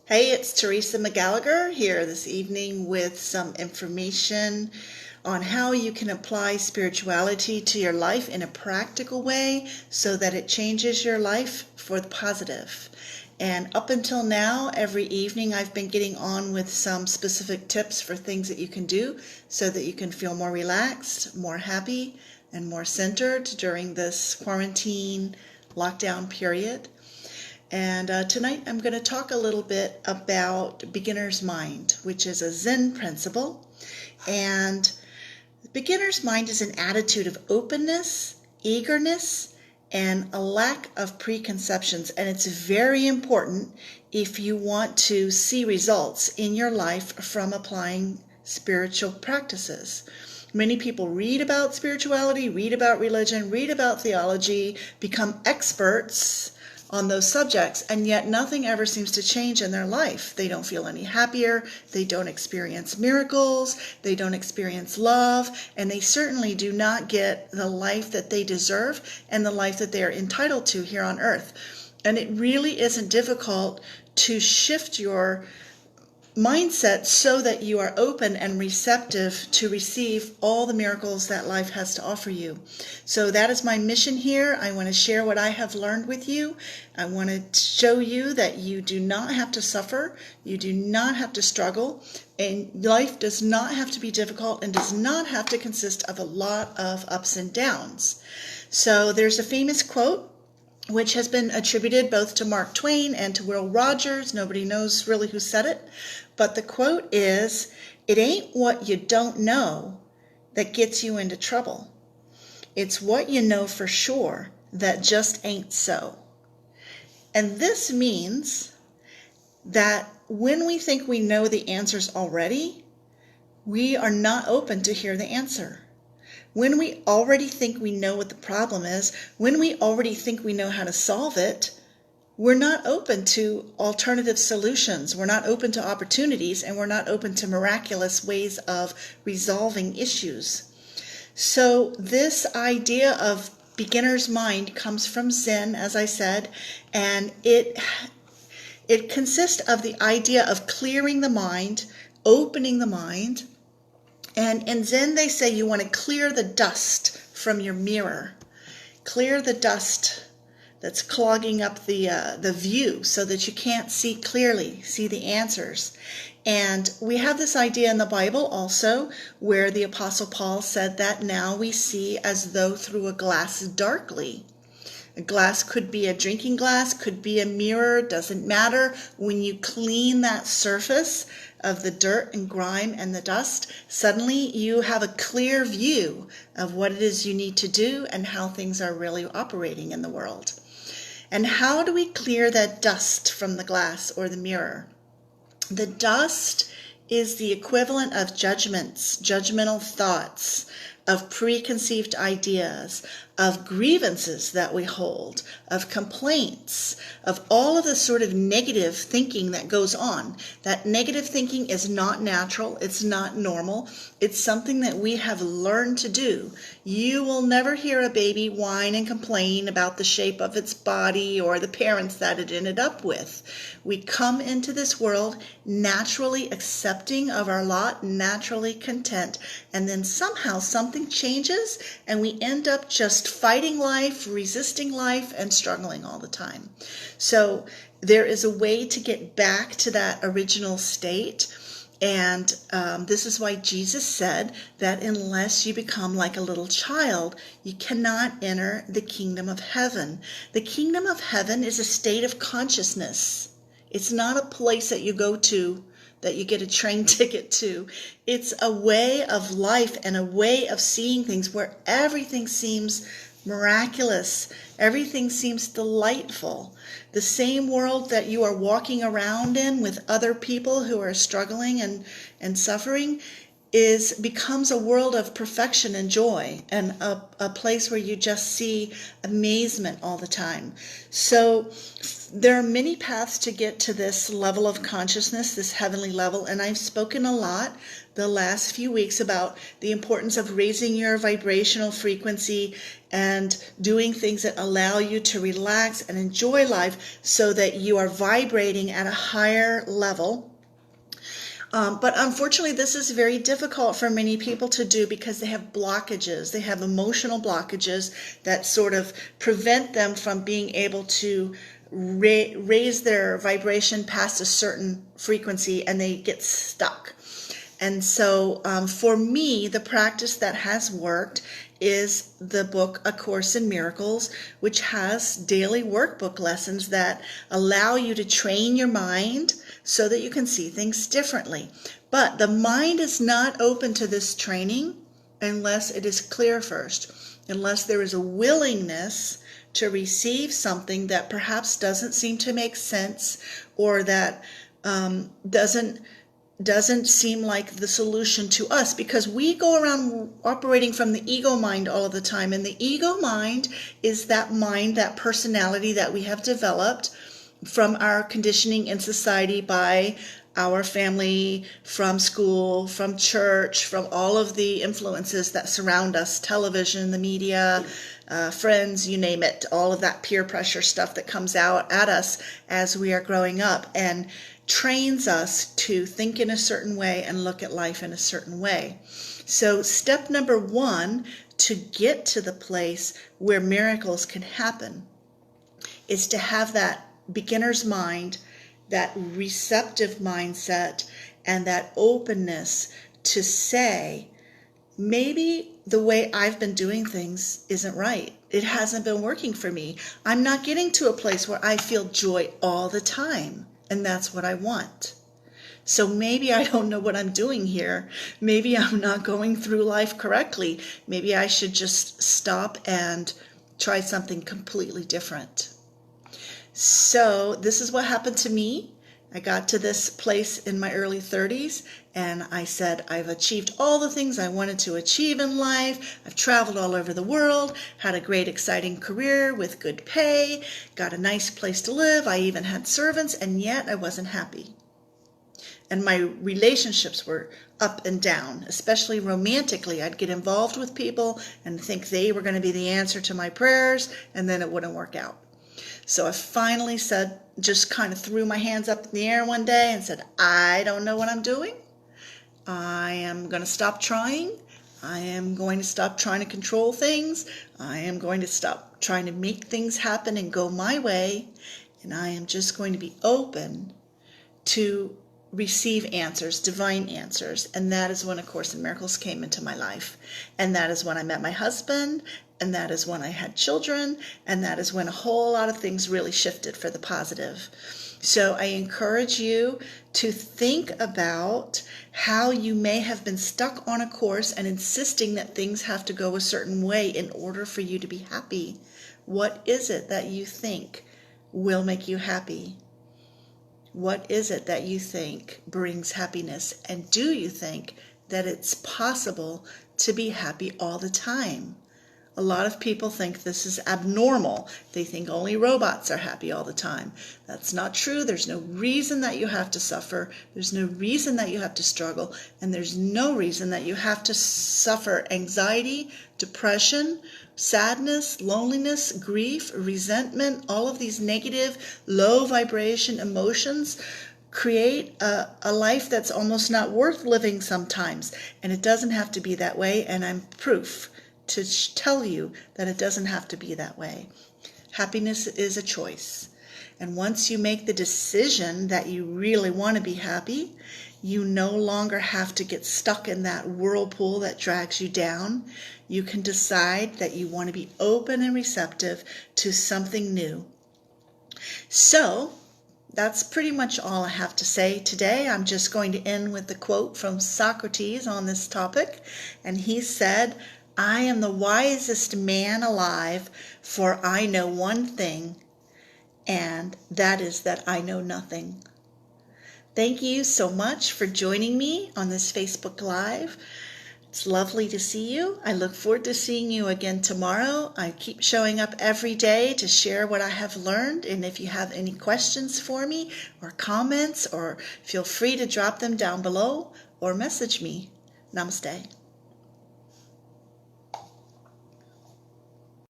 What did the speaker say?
Hey, it's Teresa McGallagher here this evening with some information on how you can apply spirituality to your life in a practical way so that it changes your life for the positive. And up until now, every evening I've been getting on with some specific tips for things that you can do so that you can feel more relaxed, more happy, and more centered during this quarantine lockdown period. And tonight I'm going to talk a little bit about beginner's mind, which is a Zen principle. And beginner's mind is an attitude of openness, eagerness, and a lack of preconceptions. And it's very important if you want to see results in your life from applying spiritual practices. Many people read about spirituality, read about religion, read about theology, become experts on those subjects, and yet nothing ever seems to change in their life. They don't feel any happier, they don't experience miracles, they don't experience love, and they certainly do not get the life that they deserve and the life that they are entitled to here on earth. And it really isn't difficult to shift your mindset so that you are open and receptive to receive all the miracles that life has to offer you. So that is my mission here. I want to share what I have learned with you. I want to show you that you do not have to suffer, you do not have to struggle, and life does not have to be difficult and does not have to consist of a lot of ups and downs. So there's a famous quote which has been attributed both to Mark Twain and to Will Rogers. Nobody knows really who said it. But the quote is, "It ain't what you don't know that gets you into trouble. It's what you know for sure that just ain't so." And this means that when we think we know the answers already, we are not open to hear the answer. When we already think we know what the problem is, when we already think we know how to solve it, we're not open to alternative solutions. We're not open to opportunities, and we're not open to miraculous ways of resolving issues. So this idea of beginner's mind comes from Zen, as I said, and it consists of the idea of clearing the mind, opening the mind. And in Zen, they say you want to clear the dust from your mirror. Clear the dust that's clogging up the view so that you can't see clearly, see the answers. And we have this idea in the Bible also where the Apostle Paul said that now we see as though through a glass darkly. A glass could be a drinking glass, could be a mirror, doesn't matter. When you clean that surface of the dirt and grime and the dust, suddenly you have a clear view of what it is you need to do and how things are really operating in the world. And how do we clear that dust from the glass or the mirror? The dust is the equivalent of judgments, judgmental thoughts, of preconceived ideas, of grievances that we hold, of complaints, of all of the sort of negative thinking that goes on. That negative thinking is not natural, it's not normal, it's something that we have learned to do. You will never hear a baby whine and complain about the shape of its body or the parents that it ended up with. We come into this world naturally accepting of our lot, naturally content, and then somehow something changes and we end up just fighting life, resisting life, and struggling all the time. So there is a way to get back to that original state. And this is why Jesus said that unless you become like a little child, you cannot enter the kingdom of heaven. The kingdom of heaven is a state of consciousness. It's not a place that you go to, that you get a train ticket to. It's a way of life and a way of seeing things where everything seems miraculous. Everything seems delightful. The same world that you are walking around in with other people who are struggling and suffering, becomes a world of perfection and joy, and a place where you just see amazement all the time. So there are many paths to get to this level of consciousness, this heavenly level, and I've spoken a lot the last few weeks about the importance of raising your vibrational frequency and doing things that allow you to relax and enjoy life so that you are vibrating at a higher level. But unfortunately, this is very difficult for many people to do because they have blockages. They have emotional blockages that sort of prevent them from being able to raise their vibration past a certain frequency, and they get stuck. And so for me, the practice that has worked is the book A Course in Miracles, which has daily workbook lessons that allow you to train your mind so that you can see things differently. But the mind is not open to this training unless it is clear first, unless there is a willingness to receive something that perhaps doesn't seem to make sense, or that doesn't seem like the solution to us, because we go around operating from the ego mind all of the time. And the ego mind is that mind, that personality that we have developed from our conditioning in society, by our family, from school, from church, from all of the influences that surround us, television, the media, friends, you name it, all of that peer pressure stuff that comes out at us as we are growing up, and trains us to think in a certain way and look at life in a certain way. So step number one to get to the place where miracles can happen is to have that beginner's mind, that receptive mindset, and that openness to say, maybe the way I've been doing things isn't right. It hasn't been working for me. I'm not getting to a place where I feel joy all the time. And that's what I want. So maybe I don't know what I'm doing here. Maybe I'm not going through life correctly. Maybe I should just stop and try something completely different. So this is what happened to me. I got to this place in my early 30s, and I said, I've achieved all the things I wanted to achieve in life. I've traveled all over the world, had a great, exciting career with good pay, got a nice place to live. I even had servants, and yet I wasn't happy. And my relationships were up and down, especially romantically. I'd get involved with people and think they were going to be the answer to my prayers, and then it wouldn't work out. So I finally said, just kind of threw my hands up in the air one day and said, I don't know what I'm doing. I am going to stop trying. I am going to stop trying to control things. I am going to stop trying to make things happen and go my way. And I am just going to be open to receive answers, divine answers. And that is when A Course in Miracles came into my life. And that is when I met my husband. And that is when I had children, and that is when a whole lot of things really shifted for the positive. So I encourage you to think about how you may have been stuck on a course and insisting that things have to go a certain way in order for you to be happy. What is it that you think will make you happy? What is it that you think brings happiness? And do you think that it's possible to be happy all the time? A lot of people think this is abnormal. They think only robots are happy all the time. That's not true. There's no reason that you have to suffer. There's no reason that you have to struggle. And there's no reason that you have to suffer anxiety, depression, sadness, loneliness, grief, resentment. All of these negative, low vibration emotions create a life that's almost not worth living sometimes. And it doesn't have to be that way. And I'm proof to tell you that it doesn't have to be that way. Happiness is a choice. And once you make the decision that you really want to be happy, you no longer have to get stuck in that whirlpool that drags you down. You can decide that you want to be open and receptive to something new. So that's pretty much all I have to say today. I'm just going to end with the quote from Socrates on this topic. And he said, I am the wisest man alive, for I know one thing, and that is that I know nothing. Thank you so much for joining me on this Facebook Live. It's lovely to see you. I look forward to seeing you again tomorrow. I keep showing up every day to share what I have learned. And if you have any questions for me or comments, or feel free to drop them down below or message me. Namaste.